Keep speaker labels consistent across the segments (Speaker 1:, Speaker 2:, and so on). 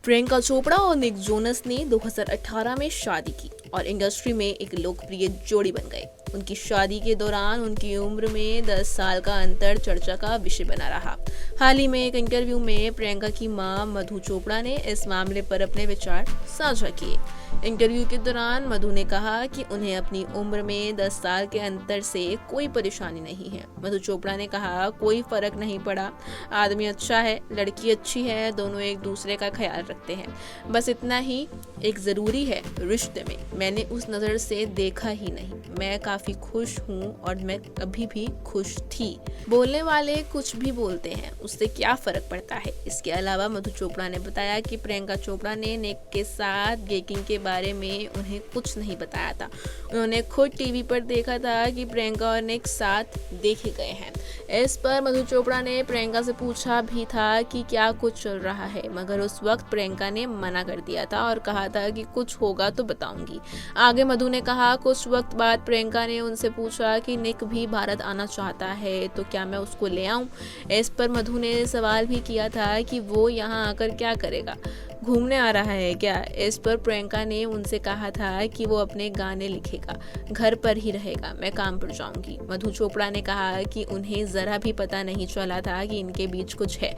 Speaker 1: प्रियंका चोपड़ा और Nick Jonas ने 2018 में शादी की और इंडस्ट्री में एक लोकप्रिय जोड़ी बन गए। उनकी शादी के दौरान उनकी उम्र में 10 साल का अंतर चर्चा का विषय बना रहा। हाल ही में एक इंटरव्यू में प्रियंका की मां मधु चोपड़ा ने इस मामले पर अपने विचार साझा किए। इंटरव्यू के दौरान मधु ने कहा कि उन्हें अपनी उम्र में 10 साल के अंतर से कोई परेशानी नहीं है। मधु चोपड़ा ने कहा, कोई फर्क नहीं पड़ा, आदमी अच्छा है, लड़की अच्छी है, दोनों एक दूसरे का ख्याल रखते हैं, बस इतना ही एक जरूरी है रिश्ते में। मैंने उस नजर से देखा ही नहीं, मैं काफी खुश हूँ और मैं अभी भी खुश थी। बोलने वाले कुछ भी बोलते हैं, उससे क्या फर्क पड़ता है। इसके अलावा मधु चोपड़ा ने बताया कि प्रियंका चोपड़ा ने निक के साथ गेकिंग के बारे में उन्हें कुछ नहीं बताया था। उन्होंने खुद टीवी पर देखा था कि प्रियंका और निक साथ देखे गए हैं। इस पर मधु चोपड़ा ने प्रियंका से पूछा भी था कि क्या कुछ चल रहा है, मगर उस वक्त प्रियंका ने मना कर दिया था और कहा था कि कुछ होगा तो बताऊंगी। आगे मधु ने कहा, कुछ वक्त बाद प्रियंका ने उनसे पूछा कि निक भी भारत आना चाहता है तो क्या मैं उसको ले आऊं। इस पर मधु ने सवाल भी किया था कि वो यहाँ आकर क्या करेगा, घूमने आ रहा है क्या। इस पर प्रियंका ने उनसे कहा था कि वो अपने गाने लिखेगा, घर पर ही रहेगा, मैं काम पर जाऊंगी। मधु चोपड़ा ने कहा कि उन्हें जरा भी पता नहीं चला था कि इनके बीच कुछ है।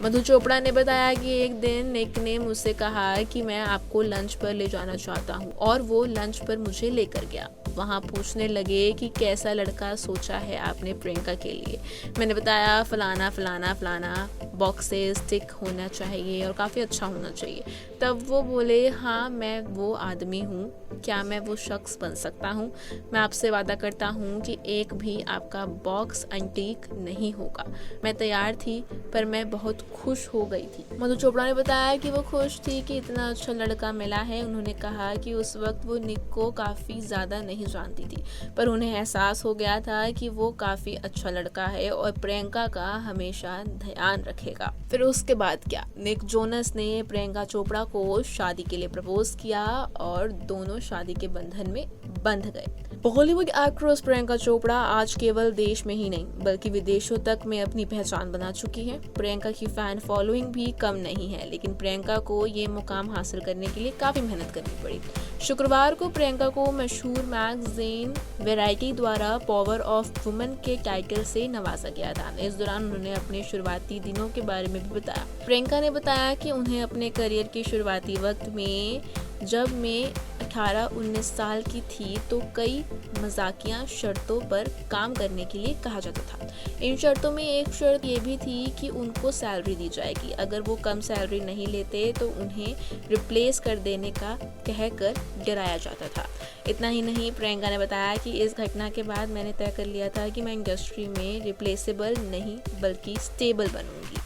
Speaker 1: मधु चोपड़ा ने बताया कि एक दिन निक ने मुझसे कहा कि मैं आपको लंच पर ले जाना चाहता हूँ और वो लंच पर मुझे लेकर गया। वहाँ पूछने लगे कि कैसा लड़का सोचा है आपने प्रियंका के लिए। मैंने बताया फलाना फलाना फलाना, बॉक्सेस टिक होना चाहिए और काफ़ी अच्छा होना चाहिए। तब वो बोले, हाँ मैं वो आदमी हूँ, क्या मैं वो शख्स बन सकता हूँ। मैं आपसे वादा करता हूँ कि एक भी आपका बॉक्स अनटिक नहीं होगा। मैं तैयार थी पर मैं बहुत खुश हो गई थी। मधु चोपड़ा ने बताया कि वो खुश थी कि इतना अच्छा लड़का मिला है। उन्होंने कहा कि उस वक्त वो निक को काफ़ी ज़्यादा नहीं जानती थी, पर उन्हें एहसास हो गया था कि वो काफ़ी अच्छा लड़का है और प्रियंका का हमेशा ध्यान रखेगा। फिर उसके बाद क्या, निक जोनस ने प्रियंका चोपड़ा को शादी के लिए प्रपोज किया और दोनों शादी के बंधन में बंध गए। बॉलीवुड एक्ट्रेस प्रियंका चोपड़ा आज केवल देश में ही नहीं बल्कि विदेशों तक में अपनी पहचान बना चुकी है। प्रियंका की फैन फॉलोइंग भी कम नहीं है, लेकिन प्रियंका को ये मुकाम हासिल करने के लिए काफी मेहनत करनी पड़ी। शुक्रवार को प्रियंका को मशहूर मैगजीन वैरायटी द्वारा पावर ऑफ वुमेन के टाइटल से नवाजा गया था। इस दौरान उन्होंने अपने शुरुआती दिनों के बारे में भी बताया। प्रियंका ने बताया कि उन्हें अपने करियर के शुरुआती वक्त में, जब मैं 18-19 साल की थी, तो कई मजाकिया शर्तों पर काम करने के लिए कहा जाता था। इन शर्तों में एक शर्त ये भी थी कि उनको सैलरी दी जाएगी, अगर वो कम सैलरी नहीं लेते तो उन्हें रिप्लेस कर देने का कहकर डराया जाता था। इतना ही नहीं, प्रियंका ने बताया कि इस घटना के बाद मैंने तय कर लिया था कि मैं इंडस्ट्री में रिप्लेसेबल नहीं बल्कि स्टेबल बनूंगी।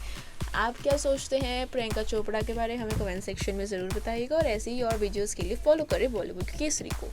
Speaker 1: आप क्या सोचते हैं प्रियंका चोपड़ा के बारे में, हमें कमेंट सेक्शन में ज़रूर बताइएगा और ऐसी ही और वीडियोस के लिए फॉलो करें बॉलीवुड केसरी को।